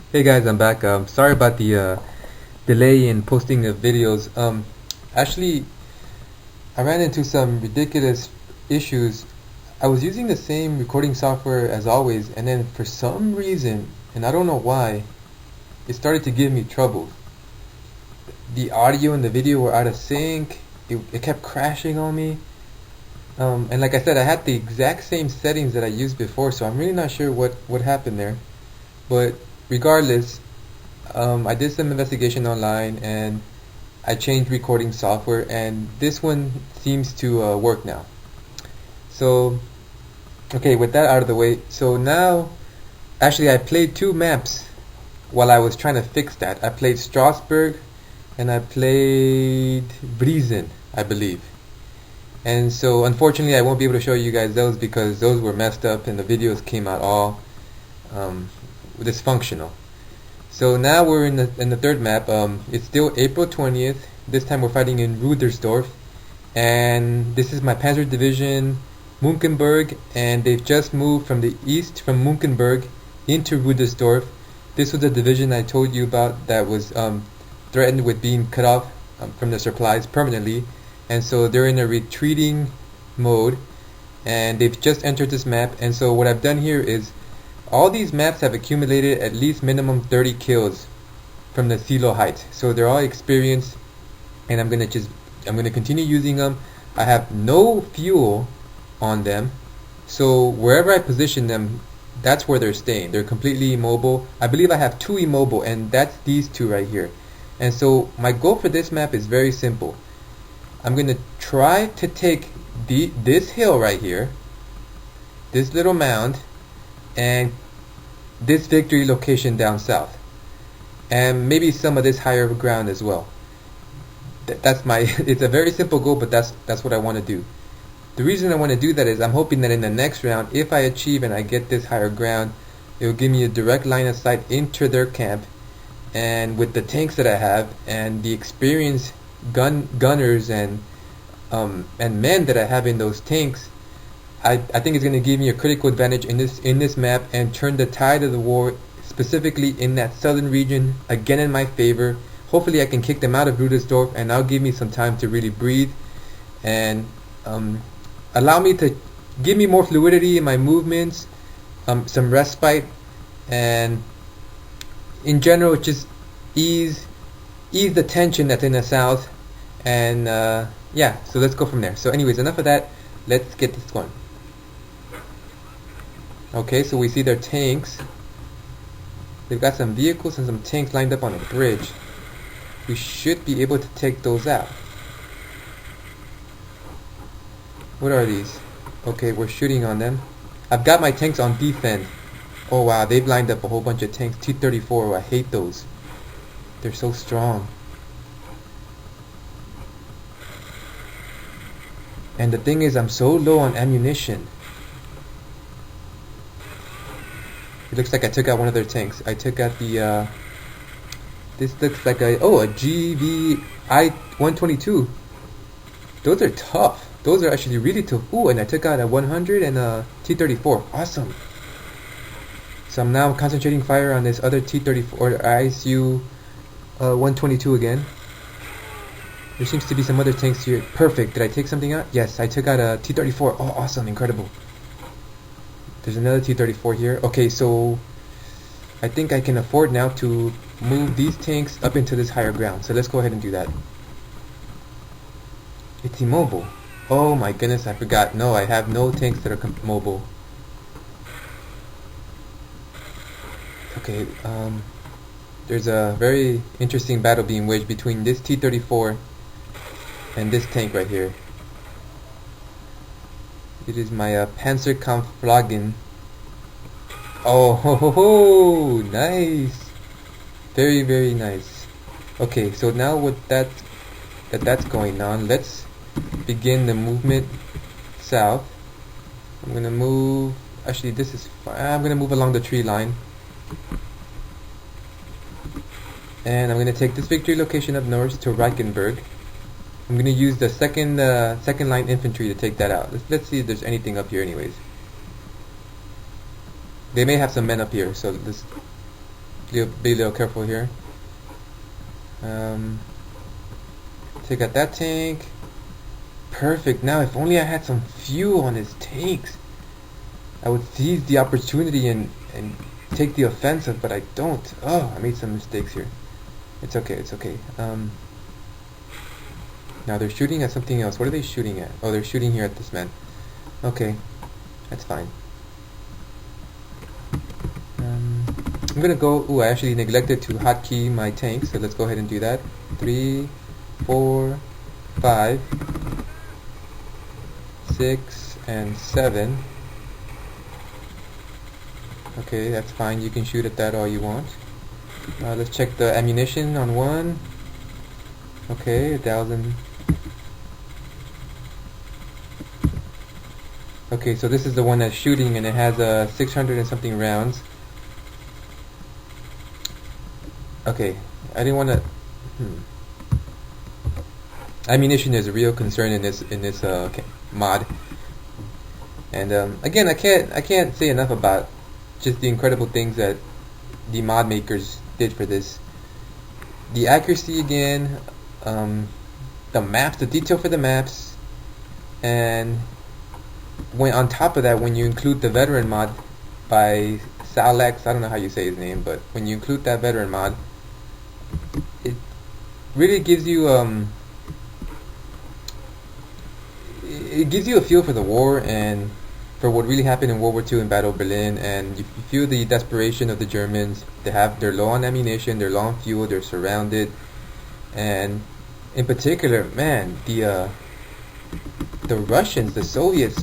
Hey guys, I'm back. Sorry about the delay in posting of videos. Actually, I ran into some ridiculous issues. I was using the same recording software as always, and then for some reason, and I don't know why, it started to give me trouble. The audio and the video were out of sync. It kept crashing on me. And like I said, I had the exact same settings that I used before, so I'm really not sure what happened there. But regardless, I did some investigation online and I changed recording software, and this one seems to work now. So, okay, with that out of the way, so now, actually, I played two maps while I was trying to fix that. I played Strasbourg and I played Briesen, I believe. And so, unfortunately, I won't be able to show you guys those because those were messed up and the videos came out all um, dysfunctional. So now we're in the third map. It's still April 20th. This time we're fighting in Rudersdorf, and this is my Panzer Division Munkenberg, and they've just moved from the east from Munkenberg into Rudersdorf. This was the division I told you about that was threatened with being cut off from the supplies permanently, and so they're in a retreating mode, and they've just entered this map. And so what I've done here is all these maps have accumulated at least minimum 30 kills from the silo height. So they're all experienced, and I'm gonna continue using them. I have no fuel on them, so wherever I position them, that's where they're staying. They're completely immobile. I believe I have two immobile, and that's these two right here. And so my goal for this map is very simple. I'm gonna try to take this hill right here, this little mound, and this victory location down south, and maybe some of this higher ground as well. That's my it's a very simple goal, but that's what I want to do. The reason I want to do that is I'm hoping that in the next round, if I achieve and I get this higher ground, it will give me a direct line of sight into their camp, and with the tanks that I have and the experienced gunners and men that I have in those tanks, I think it's going to give me a critical advantage in this map and turn the tide of the war, specifically in that southern region, again in my favor. Hopefully I can kick them out of Rudersdorf, and that'll give me some time to really breathe and allow me to give me more fluidity in my movements, some respite, and in general just ease the tension that's in the south. And yeah, so let's go from there. So anyways, enough of that. Let's get this going. Okay, so we see their tanks. They've got some vehicles and some tanks lined up on a bridge. We should be able to take those out. What are these? Okay, we're shooting on them. I've got my tanks on defend. Oh wow, they've lined up a whole bunch of tanks. T-34, I hate those. They're so strong. And the thing is, I'm so low on ammunition. It looks like I took out one of their tanks. I took out the this looks like a GVI 122. Those are tough. Those are actually really tough. Ooh, and I took out a 100 and a T-34. Awesome. So I'm now concentrating fire on this other T-34 or ISU 122 again. There seems to be some other tanks here. Perfect. Did I take something out? Yes, I took out a T-34. Oh, awesome. Incredible. There's another T-34 here. Okay, so I think I can afford now to move these tanks up into this higher ground. So let's go ahead and do that. It's immobile. Oh my goodness, I forgot. No, I have no tanks that are mobile. Okay, there's a very interesting battle being waged between this T-34 and this tank right here. It is my Panzerkampfwagen. Oh, ho, ho, ho, nice. Very, very nice. Okay, so now with that's going on, let's begin the movement south. I'm gonna move. Actually, this is fine. I'm gonna move along the tree line, and I'm gonna take this victory location up north to Reichenberg. I'm gonna use the second line infantry to take that out. Let's see if there's anything up here. Anyways, they may have some men up here, so let's Be a little careful here. Take out that tank. Perfect. Now, if only I had some fuel on his tanks, I would seize the opportunity and take the offensive, but I don't. Oh, I made some mistakes here. It's okay, it's okay. Now they're shooting at something else. What are they shooting at? Oh, they're shooting here at this man. Okay, that's fine. I'm gonna go. Ooh, I actually neglected to hotkey my tanks, so let's go ahead and do that. 3, 4, 5, 6, and 7. Okay, that's fine. You can shoot at that all you want. Let's check the ammunition on 1. Okay, 1,000. Okay, so this is the one that's shooting, and it has 600 and something rounds. Okay, I didn't want to. Ammunition is a real concern in this mod, and again, I can't say enough about just the incredible things that the mod makers did for this. The accuracy again, the maps, the detail for the maps, and when on top of that, when you include the veteran mod by Salhexe, I don't know how you say his name, but when you include that veteran mod, it really gives you it gives you a feel for the war and for what really happened in World War II in Battle of Berlin, and you feel the desperation of the Germans. They're low on ammunition, they're low on fuel, they're surrounded, and in particular, man, the Russians, the Soviets,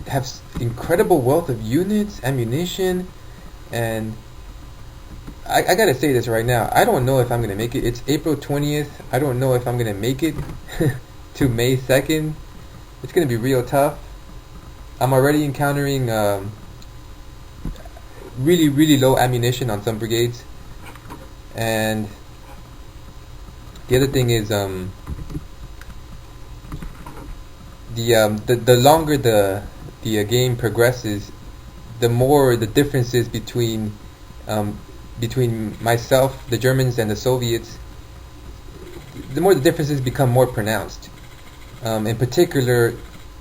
have incredible wealth of units, ammunition, and I gotta say this right now. I don't know if I'm gonna make it. It's April 20th. I don't know if I'm gonna make it to May 2nd. It's gonna be real tough. I'm already encountering really low ammunition on some brigades, and the other thing is the longer the game progresses, the more the differences between myself, the Germans, and the Soviets, the more the differences become more pronounced. In particular,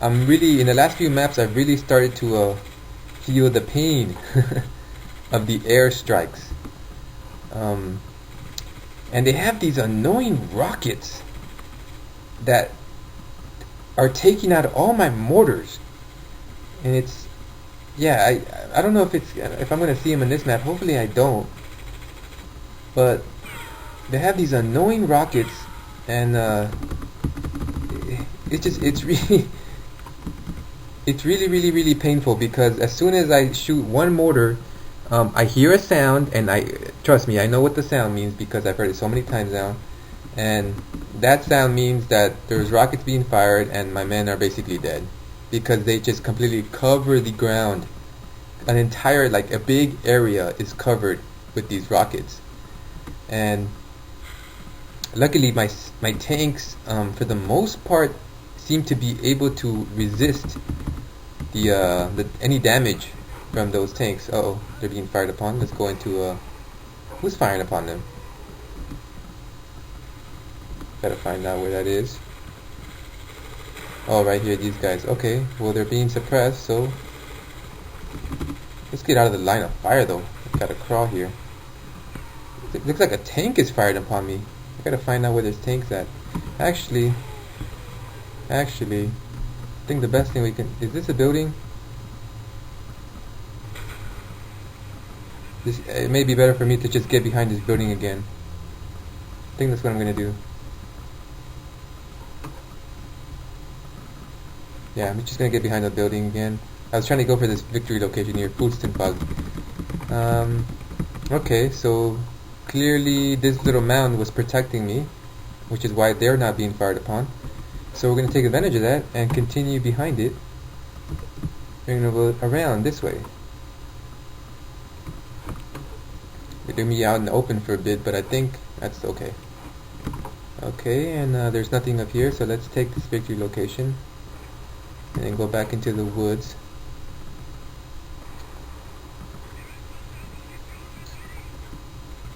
I'm really, in the last few maps, I've really started to feel the pain of the air strikes. And they have these annoying rockets that are taking out all my mortars. And it's, yeah, I don't know if I'm going to see them in this map. Hopefully I don't. But they have these annoying rockets, and it's really painful, because as soon as I shoot one mortar, I hear a sound, and trust me, I know what the sound means because I've heard it so many times now, and that sound means that there's rockets being fired and my men are basically dead, because they just completely cover the ground. An entire, like, a big area is covered with these rockets. And luckily my tanks, for the most part, seem to be able to resist the any damage from those tanks. Uh-oh, they're being fired upon. Let's go into who's firing upon them? Gotta find out where that is. Oh, right here, these guys. Okay, well, they're being suppressed, so let's get out of the line of fire, though. Gotta crawl here. It looks like a tank is fired upon me. I gotta find out where this tank's at. Actually, I think the best thing we can... Is this a building? It may be better for me to just get behind this building again. I think that's what I'm gonna do. Yeah, I'm just gonna get behind the building again. I was trying to go for this victory location here, Fustenfag. Okay, so clearly this little mound was protecting me, which is why they're not being fired upon. So we're going to take advantage of that and continue behind it. We're going to go around this way. They're going to be out in the open for a bit, but I think that's okay. Okay, and there's nothing up here, so let's take this victory location and then go back into the woods.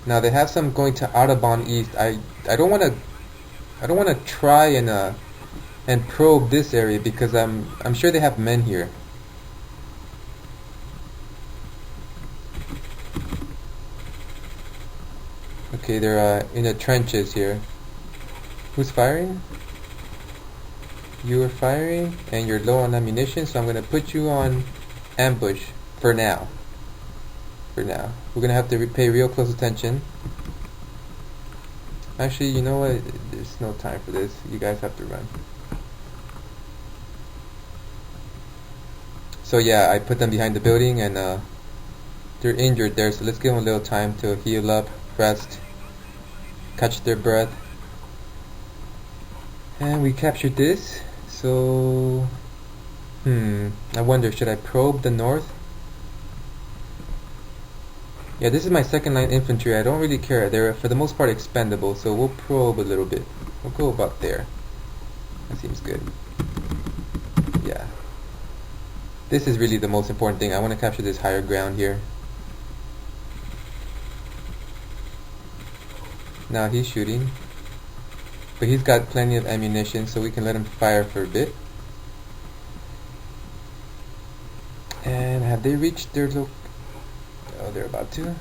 Now they have some going to Audubon East. I don't want to try and probe this area because I'm sure they have men here. Okay, they're in the trenches here. Who's firing? You are firing, and you're low on ammunition, so I'm gonna put you on ambush for now. We're gonna have to pay real close attention. Actually, you know what? There's no time for this. You guys have to run. So yeah, I put them behind the building, and they're injured there. So let's give them a little time to heal up, rest, catch their breath, and we captured this. So, I wonder, should I probe the north? Yeah, this is my second line infantry. I don't really care. They're for the most part expendable, so we'll probe a little bit. We'll go about there. That seems good. Yeah. This is really the most important thing. I want to capture this higher ground here. Now he's shooting. But he's got plenty of ammunition, so we can let him fire for a bit. And have they reached their Oh, they're about to.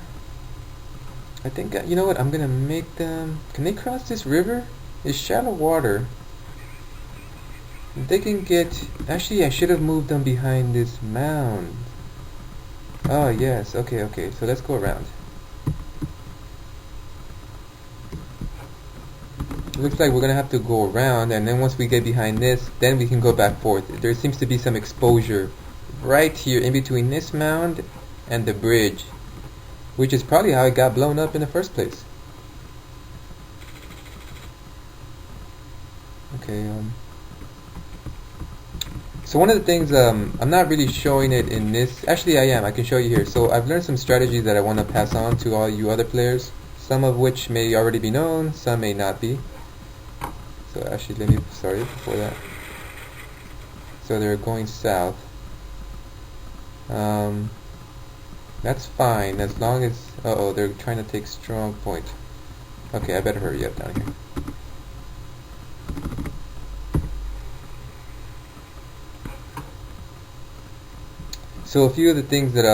I think, you know what, I'm gonna make them... Can they cross this river? It's shallow water. They can get... Actually, I should have moved them behind this mound. Oh, yes. Okay. So let's go around. Looks like we're gonna have to go around, and then once we get behind this, then we can go back forth. There seems to be some exposure right here in between this mound and the bridge, which is probably how it got blown up in the first place. Okay, so one of the things, I'm not really showing it in this. Actually, I am. I can show you here. So I've learned some strategies that I want to pass on to all you other players, some of which may already be known, some may not be. So actually, let me, sorry, before that. So they're going south. That's fine, as long as... Uh-oh, they're trying to take strong point. Okay, I better hurry up down here. So a few of the things that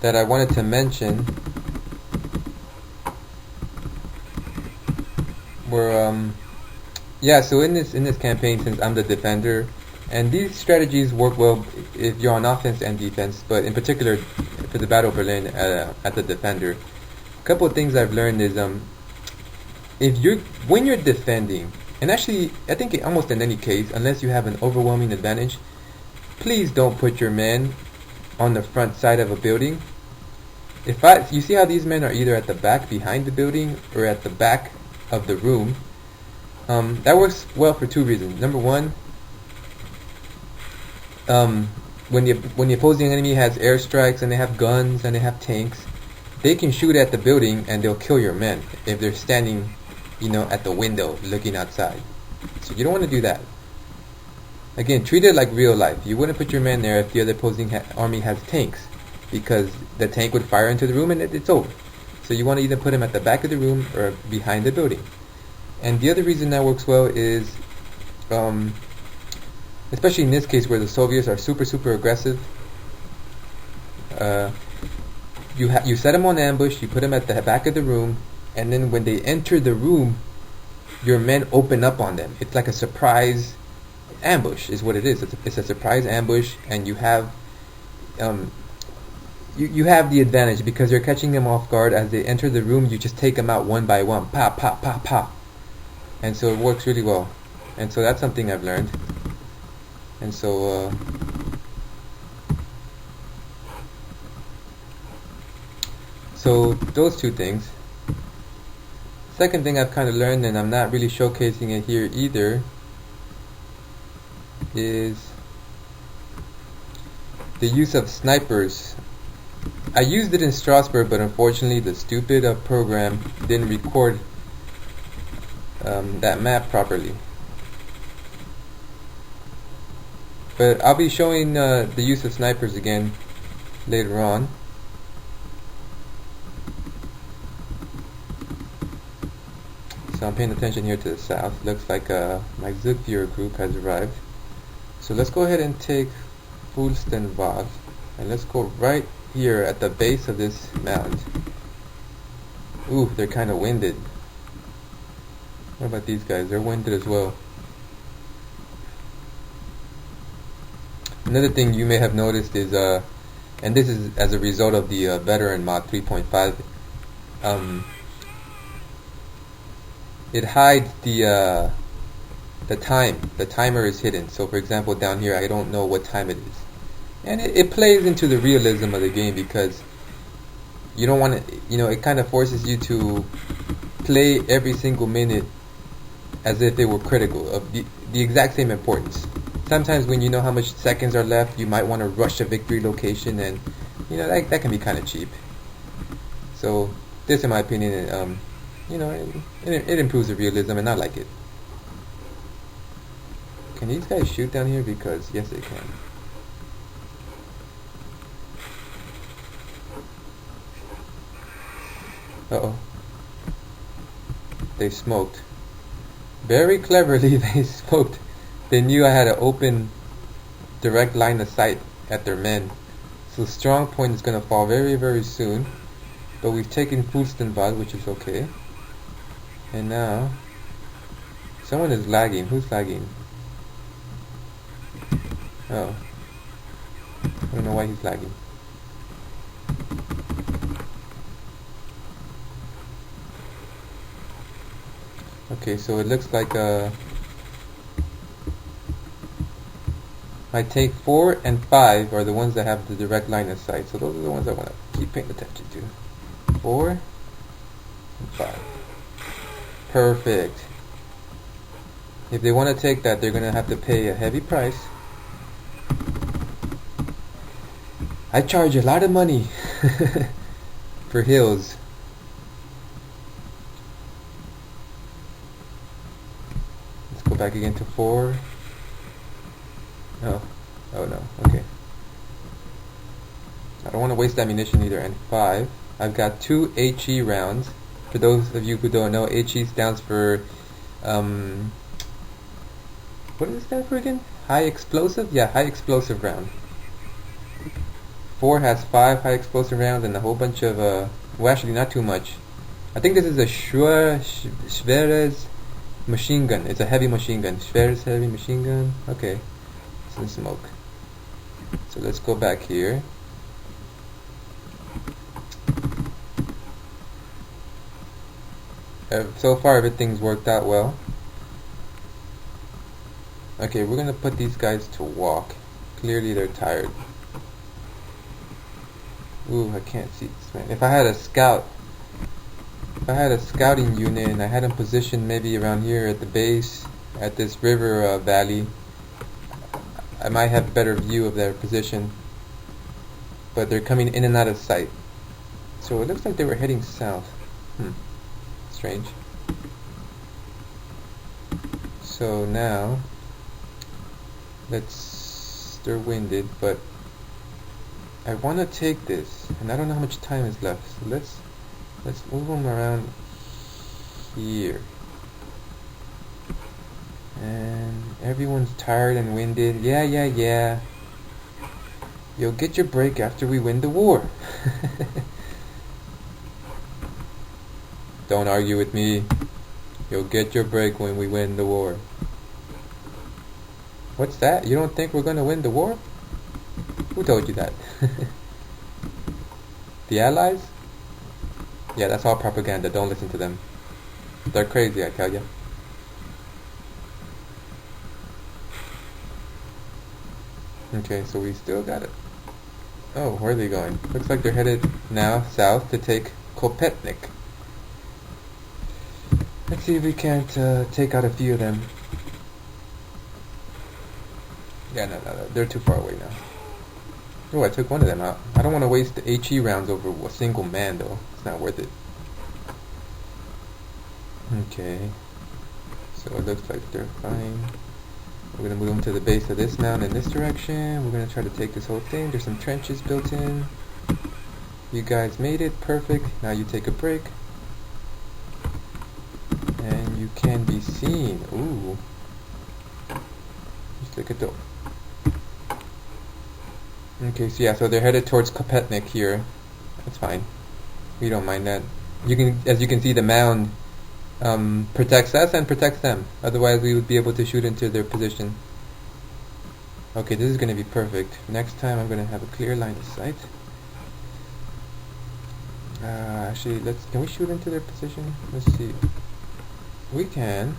that I wanted to mention were yeah, so in this campaign, since I'm the defender, and these strategies work well if you're on offense and defense, but in particular for the Battle of Berlin at the defender, a couple of things I've learned is when you're defending, and actually I think almost in any case, unless you have an overwhelming advantage, please don't put your men on the front side of a building. You see how these men are either at the back behind the building or at the back of the room. That works well for two reasons. Number one, when the opposing enemy has airstrikes and they have guns and they have tanks, they can shoot at the building and they'll kill your men if they're standing, at the window looking outside. So you don't want to do that. Again, treat it like real life. You wouldn't put your men there if the other opposing army has tanks, because the tank would fire into the room and it's over. So you want to either put them at the back of the room or behind the building. And the other reason that works well is, especially in this case where the Soviets are super aggressive, you set them on ambush, you put them at the back of the room, and then when they enter the room, your men open up on them. It's like a surprise ambush is what it is. It's a surprise ambush, and you have you have the advantage because you're catching them off guard. As they enter the room, you just take them out one by one, pop, pop, pop, pop. And so it works really well. And so that's something I've learned. And so so those two things. Second thing I've kind of learned, and I'm not really showcasing it here either, is the use of snipers. I used it in Strasbourg, but unfortunately the stupid program didn't record that map properly. But I'll be showing the use of snipers again later on. So I'm paying attention here to the south. Looks like my Zugführer group has arrived. So let's go ahead and take Fulstenwald, and let's go right here at the base of this mound. Ooh, they're kind of winded. What about these guys? They're winded as well. Another thing you may have noticed is, and this is as a result of the veteran mod 3.5, it hides the time. The timer is hidden. So for example, down here I don't know what time it is, and it plays into the realism of the game, because you don't want to, it kind of forces you to play every single minute as if they were critical of the exact same importance. Sometimes when you know how much seconds are left, you might want to rush a victory location, and that can be kind of cheap. So this, in my opinion, it improves the realism, and I like it. Can these guys shoot down here? Because yes, they can. Uh-oh. They smoked. Very cleverly, they smoked. They knew I had an open, direct line of sight at their men. So strong point is going to fall very, very soon. But we've taken Fulstenwald, which is okay. And now, someone is lagging. Who's lagging? Oh. I don't know why he's lagging. Okay, so it looks like my tank 4 and 5 are the ones that have the direct line of sight. So those are the ones I want to keep paying attention to. 4 and 5. Perfect. If they want to take that, they're going to have to pay a heavy price. I charge a lot of money for hills. Let's go back again to 4. Oh no, okay. I don't want to waste ammunition either. And 5. I've got 2 HE rounds. For those of you who don't know, HE stands for, what does it stand for again? High explosive? Yeah, high explosive round. 4 has 5 high explosive rounds and a whole bunch of, well, actually not too much. I think this is a Schweres machine gun. It's a heavy machine gun. Schweres heavy machine gun. Okay. Some smoke. So let's go back here. So far everything's worked out well. Okay, we're gonna put these guys to walk. Clearly they're tired. Ooh, I can't see this man. If I had a scouting unit and I had them positioned maybe around here at the base, at this river valley, I might have a better view of their position. But they're coming in and out of sight. So it looks like they were heading south. Strange. So now, they're winded, but I want to take this, and I don't know how much time is left. So let's move them around here. And everyone's tired and winded. Yeah. You'll get your break after we win the war. Don't argue with me. You'll get your break when we win the war. What's that? You don't think we're gonna win the war? Who told you that? The Allies? Yeah, that's all propaganda. Don't listen to them. They're crazy, I tell you. Okay, so we still got it. Oh, where are they going? Looks like they're headed now south to take Kopetnik. Let's see if we can't take out a few of them. Yeah, no, they're too far away now. Oh, I took one of them out. I don't want to waste the HE rounds over a single man, though. It's not worth it. Okay. So it looks like they're fine. We're going to move them to the base of this mound in this direction. We're going to try to take this whole thing. There's some trenches built in. You guys made it. Perfect. Now you take a break. And you can be seen. Ooh. Just look at the... Okay, so yeah, so they're headed towards Kopetnik here. That's fine. We don't mind that. You can, as you can see, the mound protects us and protects them. Otherwise, we would be able to shoot into their position. Okay, this is going to be perfect. Next time, I'm going to have a clear line of sight. Actually, can we shoot into their position? Let's see. We can.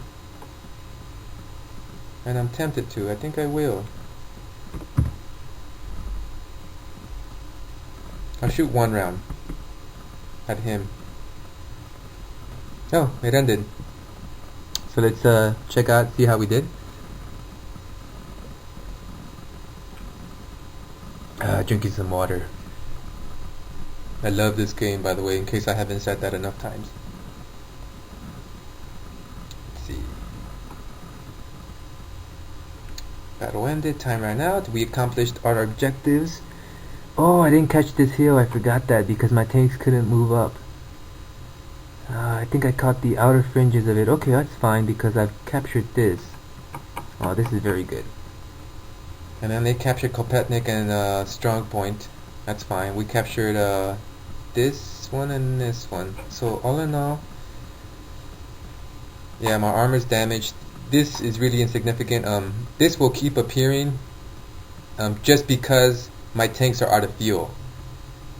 And I'm tempted to. I think I will. I'll shoot one round at him. Oh, it ended. So let's check out, see how we did. Drinking some water. I love this game, by the way, in case I haven't said that enough times. Let's see. Battle ended, time ran out. We accomplished our objectives. Oh, I didn't catch this hill. I forgot that because my tanks couldn't move up. I think I caught the outer fringes of it. Okay, that's fine because I've captured this. Oh, this is very good. And then they captured Kopetnik and Strong Point. That's fine. We captured this one and this one. So all in all, yeah, my armor's damaged. This is really insignificant. This will keep appearing just because my tanks are out of fuel.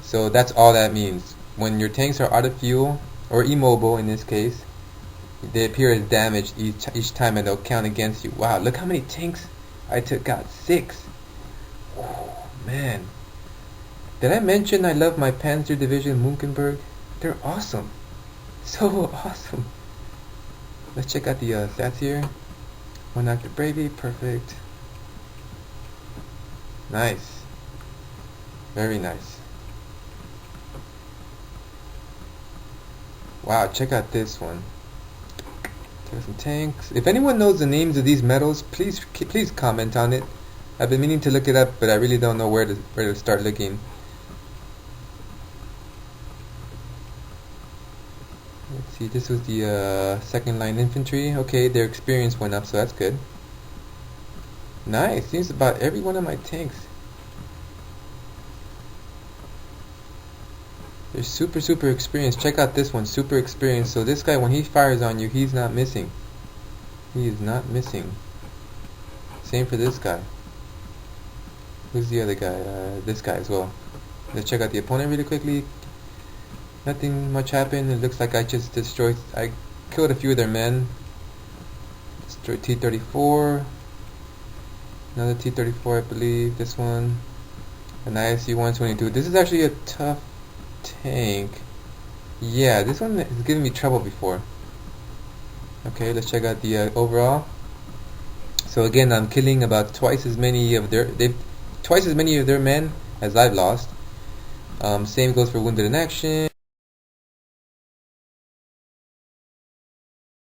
So that's all that means. When your tanks are out of fuel, or immobile in this case, they appear as damaged each time and they'll count against you. Wow, look how many tanks I got 6. Oh, man. Did I mention I love my Panzer Division Munkenberg? They're awesome. So awesome. Let's check out the stats here. 1 active bravery, perfect. Nice. Very nice. Wow, check out this one. There's some tanks. If anyone knows the names of these medals, please comment on it. I've been meaning to look it up, but I really don't know where to start looking. Let's see, this was the second line infantry. Okay, their experience went up, so that's good. Nice, seems about every one of my tanks. They're super experienced. Check out this one, super experienced. So this guy, when he fires on you, he's not missing. He is not missing. Same for this guy. Who's the other guy? This guy as well. Let's check out the opponent really quickly. Nothing much happened. It looks like I killed a few of their men. Destroyed T-34. Another T-34, I believe. This one. An ISU-122. This is actually a tough tank. Yeah, this one has given me trouble before. Okay, let's check out the overall. So again, I'm killing about twice as many of their men as I've lost. Same goes for wounded in action.